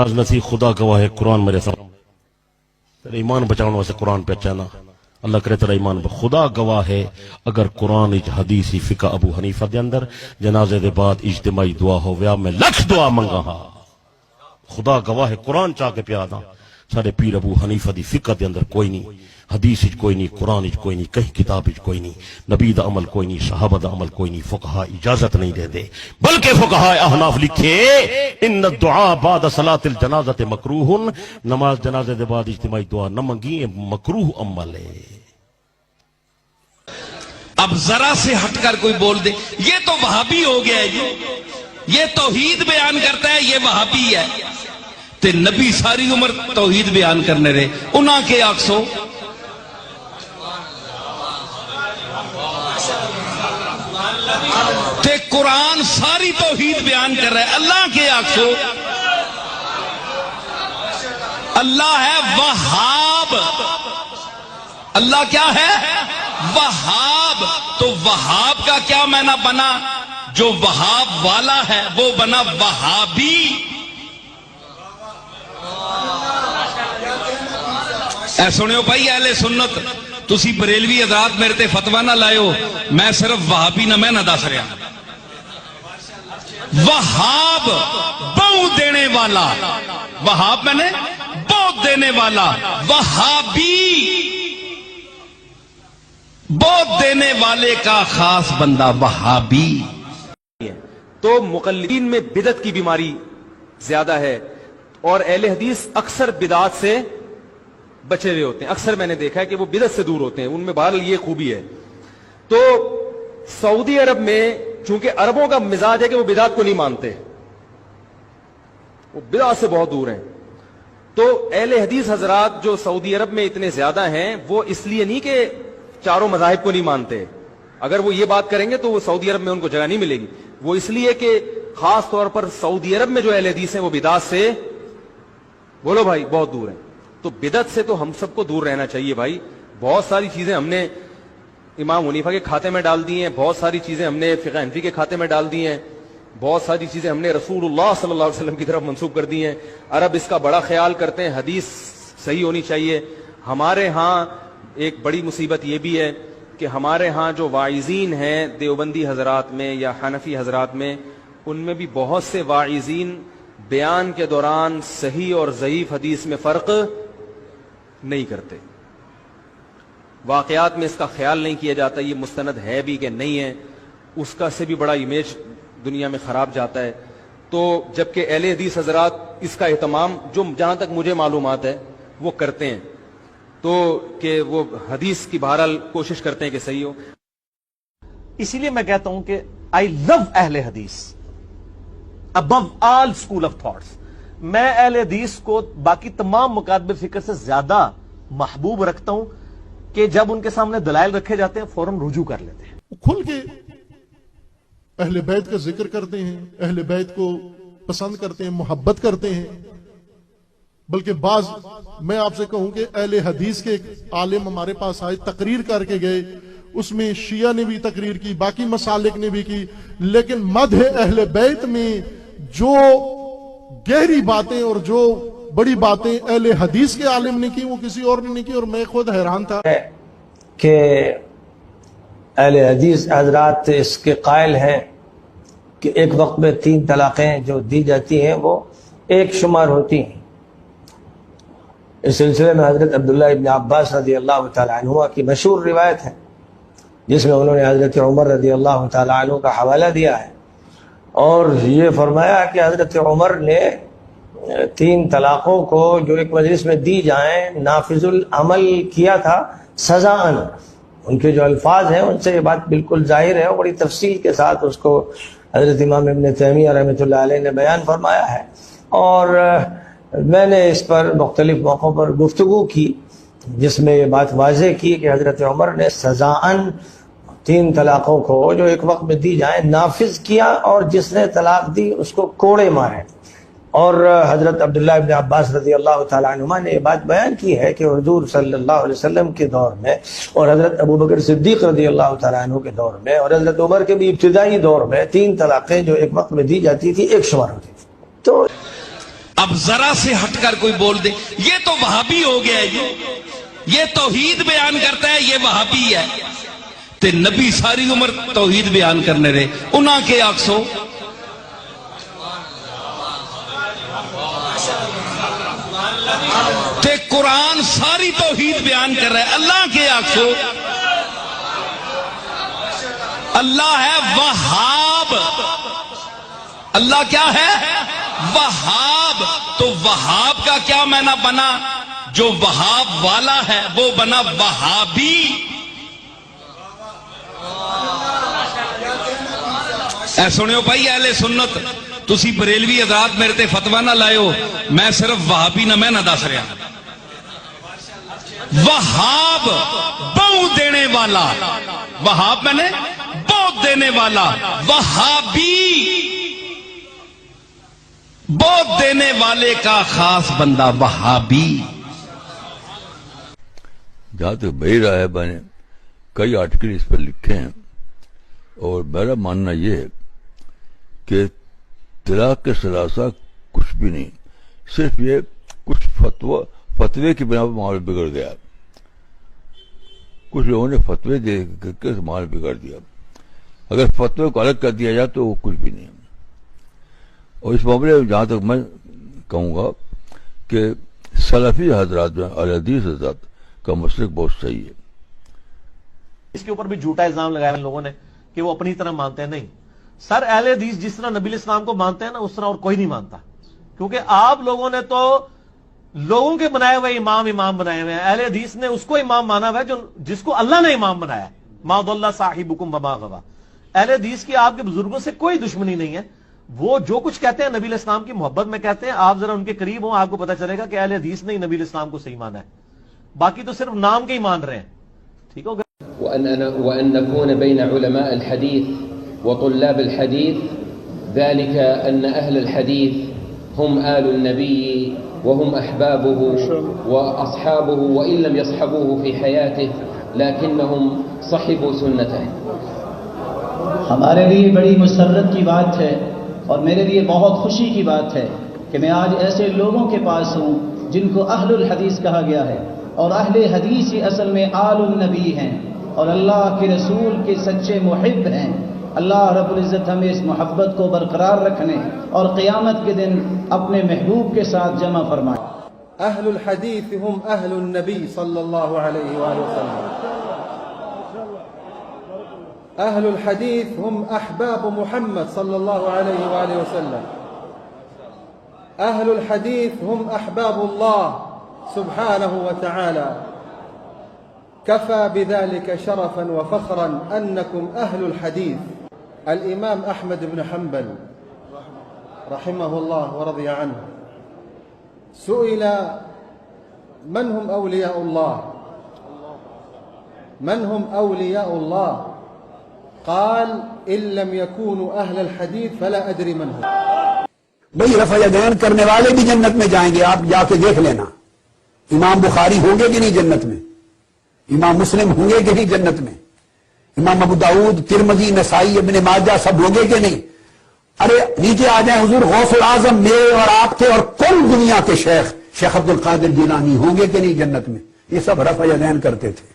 نسی خدا گواہ ہے قرآن میرے سامنے تیرے ایمان بچاؤں واسے قرآن پہ اچانا اللہ کرے تیرا ایمان خدا گواہ ہے اگر قرآن حدیثی فقہ ابو حنیفہ دے اندر جنازے دے بعد اجتماعی دعا ہو گیا میں لکھ دعا منگا ہاں خدا گواہ ہے قرآن چاہ کے پیادا سارے پیر ابو حنیفہ دی فقہ دے اندر کوئی نہیں حدیث کوئی نہیں قرآن کوئی نہیں کہیں کتاب کوئی نہیں نبی دا عمل کوئی نہیں صحابہ دا عمل کوئی نہیں فقہاء اجازت نہیں دے دے بلکہ فقہاء احناف لکھے ان الدعاء بعد صلاۃ الجنازہ مکروہ نماز جنازے دے بعد اجتماعی دعا نہ منگی مکروہ عمل ہے۔ اب ذرا سے ہٹ کر کوئی بول دے یہ تو وہابی ہو گیا ہے یہ توحید بیان کرتا ہے یہ وہابی ہے تے نبی ساری عمر توحید بیان کرنے رہے انہاں کے آکسو تے قرآن ساری توحید بیان کر رہا ہے اللہ کے آکسو اللہ ہے وہاب اللہ کیا ہے وہاب تو وہاب کا کیا معنی بنا جو وہاب والا ہے وہ بنا وہابی اے سنیو بھائی اہل سنت تسی بریلوی حضرات میرے تے فتوی نہ لائیو میں صرف وہابی نہ میں نہ دس رہا وہاب بہو دینے والا وہاب میں نے بہت دینے والا وہابی بہت دینے والے کا خاص بندہ وہابی تو مقلدین میں بدعت کی بیماری زیادہ ہے اور اہل حدیث اکثر بدعات سے بچے ہوئے ہوتے ہیں اکثر میں نے دیکھا ہے کہ وہ بدعت سے دور ہوتے ہیں ان میں بہرحال یہ خوبی ہے تو سعودی عرب میں چونکہ عربوں کا مزاج ہے کہ وہ بدعت کو نہیں مانتے وہ بدعت سے بہت دور ہیں تو اہل حدیث حضرات جو سعودی عرب میں اتنے زیادہ ہیں وہ اس لیے نہیں کہ چاروں مذاہب کو نہیں مانتے اگر وہ یہ بات کریں گے تو وہ سعودی عرب میں ان کو جگہ نہیں ملے گی وہ اس لیے کہ خاص طور پر سعودی عرب میں جو اہل حدیث ہیں وہ بدعت سے بولو بھائی بہت دور ہیں تو بدعت سے تو ہم سب کو دور رہنا چاہیے بھائی بہت ساری چیزیں ہم نے امام حنیفہ کے کھاتے میں ڈال دی ہیں بہت ساری چیزیں ہم نے فقہ حنفی کے کھاتے میں ڈال دی ہیں بہت ساری چیزیں ہم نے رسول اللہ صلی اللہ علیہ وسلم کی طرف منسوب کر دی ہیں عرب اس کا بڑا خیال کرتے ہیں حدیث صحیح ہونی چاہیے ہمارے ہاں ایک بڑی مصیبت یہ بھی ہے کہ ہمارے ہاں جو واعظین ہیں دیوبندی حضرات میں یا حنفی حضرات میں ان میں بھی بہت سے واعظین بیان کے دوران صحیح اور ضعیف حدیث میں فرق نہیں کرتے واقعات میں اس کا خیال نہیں کیا جاتا یہ مستند ہے بھی کہ نہیں ہے اس کا سے بھی بڑا امیج دنیا میں خراب جاتا ہے تو جبکہ اہل حدیث حضرات اس کا اہتمام جو جہاں تک مجھے معلومات ہے وہ کرتے ہیں تو کہ وہ حدیث کی بہرحال کوشش کرتے ہیں کہ صحیح ہو اسی لیے میں کہتا ہوں کہ آئی لو اہل حدیث ابو آل اسکول آف تھاٹس میں اہل حدیث کو باقی تمام مکاتب فکر سے زیادہ محبوب رکھتا ہوں کہ جب ان کے سامنے دلائل رکھے جاتے ہیں فوراً رجوع کر لیتے ہیں کھل کے اہل بیت کا ذکر کرتے ہیں اہل بیت کو پسند کرتے ہیں محبت کرتے ہیں بلکہ بعض میں آپ سے کہوں کہ اہل حدیث کے ایک عالم ہمارے پاس آئے تقریر کر کے گئے اس میں شیعہ نے بھی تقریر کی باقی مسالک نے بھی کی لیکن مدح اہل بیت میں جو گہری باتیں اور جو بڑی باتیں اہل حدیث کے عالم نے کی وہ کسی اور نے نہیں کی اور میں خود حیران تھا کہ اہل حدیث حضرات اس کے قائل ہیں کہ ایک وقت میں 3 طلاقیں جو دی جاتی ہیں وہ ایک شمار ہوتی ہیں اس سلسلے میں حضرت عبداللہ ابن عباس رضی اللہ تعالیٰ عنہ کی مشہور روایت ہے جس میں انہوں نے حضرت عمر رضی اللہ تعالیٰ عنہ کا حوالہ دیا ہے اور یہ فرمایا کہ حضرت عمر نے 3 طلاقوں کو جو ایک مجلس میں دی جائیں نافذ العمل کیا تھا سزاً ان کے جو الفاظ ہیں ان سے یہ بات بالکل ظاہر ہے اور بڑی تفصیل کے ساتھ اس کو حضرت امام ابن تیمیہ رحمۃ اللہ علیہ نے بیان فرمایا ہے اور میں نے اس پر مختلف موقعوں پر گفتگو کی جس میں یہ بات واضح کی کہ حضرت عمر نے سزاً 3 طلاقوں کو جو ایک وقت میں دی جائیں نافذ کیا اور جس نے طلاق دی اس کو کوڑے مارے اور حضرت عبداللہ ابن عباس رضی اللہ تعالیٰ عنہ نے یہ بات بیان کی ہے کہ حضور صلی اللہ علیہ وسلم کے دور میں اور حضرت ابو بکر صدیق رضی اللہ تعالیٰ عنہ کے دور میں اور حضرت عمر کے بھی ابتدائی دور میں 3 طلاقیں جو ایک وقت میں دی جاتی تھی ایک شمار ہوتی تھی تو اب ذرا سے ہٹ کر کوئی بول دے یہ تو وہابی ہو گیا ہے، یہ توحید بیان کرتا ہے، یہ وہابی ہے. تے نبی ساری عمر توحید بیان کرنے رہے، انہاں کے آکسو تے قرآن ساری توحید بیان کر رہا ہے، اللہ کے آکسو اللہ ہے وہاب. اللہ کیا ہے؟ وہاب. تو وہاب کا کیا معنی بنا؟ جو وہاب والا ہے وہ بنا وہابی. اے سنیو بھائی اہل سنت، تسی بریلوی حضرات میرے تے فتویٰ نہ لائے ہو، میں صرف وہابی نہ میں نہ دس رہا. وہاب بہو دینے والا، وہاب میں نے بہت دینے والا، وہابی بہت دینے والے کا خاص بندہ وہابی. جہاں تک میری رائے ہے، میں نے کئی آرٹیکل اس پر لکھے ہیں، اور میرا ماننا یہ ہے کہ طلاق کے ثلاثہ کچھ بھی نہیں، صرف یہ کچھ فتوے کی بنا پر معاملہ بگڑ گیا. کچھ لوگوں نے فتوے دے کے معاملہ بگڑ دیا. اگر فتوے کو الگ کر دیا جائے تو وہ کچھ بھی نہیں. اور اس معاملے میں جہاں تک میں کہوں گا کہ سلفی حضرات جو اہل حدیث حضرات کا مسلک بہت صحیح ہے. اس کے اوپر بھی جھوٹا الزام لگایا ان لوگوں نے کہ وہ اپنی طرح مانتے ہیں. نہیں سر، اہل حدیث جس طرح نبی الاسلام کو مانتے ہیں نا، اس طرح اور کوئی نہیں مانتا. کیونکہ آپ لوگوں نے تو لوگوں کے بنائے ہوئے امام بنائے ہوئے ہیں. اہل حدیث نے اس کو امام مانا ہوا ہے جس کو اللہ نے امام بنایا. ما ضل صاحبکم وما غوی. اہل حدیث کی آپ کے بزرگوں سے کوئی دشمنی نہیں ہے. وہ جو کچھ کہتے ہیں نبی الاسلام کی محبت میں کہتے ہیں. آپ ذرا ان کے قریب ہوں، آپ کو پتہ چلے گا کہ اہل حدیث نے نبی الاسلام کو صحیح مانا ہے. باقی تو صرف نام کے ہی مان رہے ہیں. ٹھیک ہو گیا. وأن نكون بين علماء الحديث وطلاب الحديث ذلك أن أهل الحديث هم آل النبي وهم أحبابه وأصحابه وإن لم يصحبوه في حياته لكنهم صحبوا سنته. ہمارے لیے بڑی مسرت کی بات ہے اور میرے لیے بہت خوشی کی بات ہے کہ میں آج ایسے لوگوں کے پاس ہوں جن کو اہل الحدیث کہا گیا ہے، اور اہل حدیث ہی اصل میں آل النبی ہیں اور اللہ کے رسول کے سچے محب ہیں. اللہ رب العزت ہمیں اس محبت کو برقرار رکھنے اور قیامت کے دن اپنے محبوب کے ساتھ جمع فرمائے. اہل الحدیث ہم اہل النبی صلی اللہ علیہ وآلہ وسلم. اہل الحدیث ہم احباب محمد صلی اللہ علیہ وآلہ وسلم. اہل الحدیث ہم احباب اللہ سبحانہ وتعالی. كفى بذلك شرفا وفخرا أنكم أهل الحديث. الإمام أحمد بن حنبل رحمه الله ورضي عنه سئل من هم أولياء الله، من هم أولياء الله؟ قال إن لم يكونوا أهل الحديث فلا أدري من هم. بھئی رفع یدین کرنے والے بھی جنت میں جائیں گے، آپ جا کے دیکھ لینا. امام بخاری ہوں گے کہ نہیں جنت میں؟ امام مسلم ہوں گے کہ نہیں جنت میں؟ امام ابو داؤد، ترمذی، نسائی، ابن ماجہ سب ہوں گے کہ نہیں؟ ارے نیچے آ جائیں، حضور غوث العظم میرے اور آپ کے اور کل دنیا کے شیخ عبد القادر جیلانی ہوں گے کہ نہیں جنت میں؟ یہ سب رفع یدین کرتے تھے.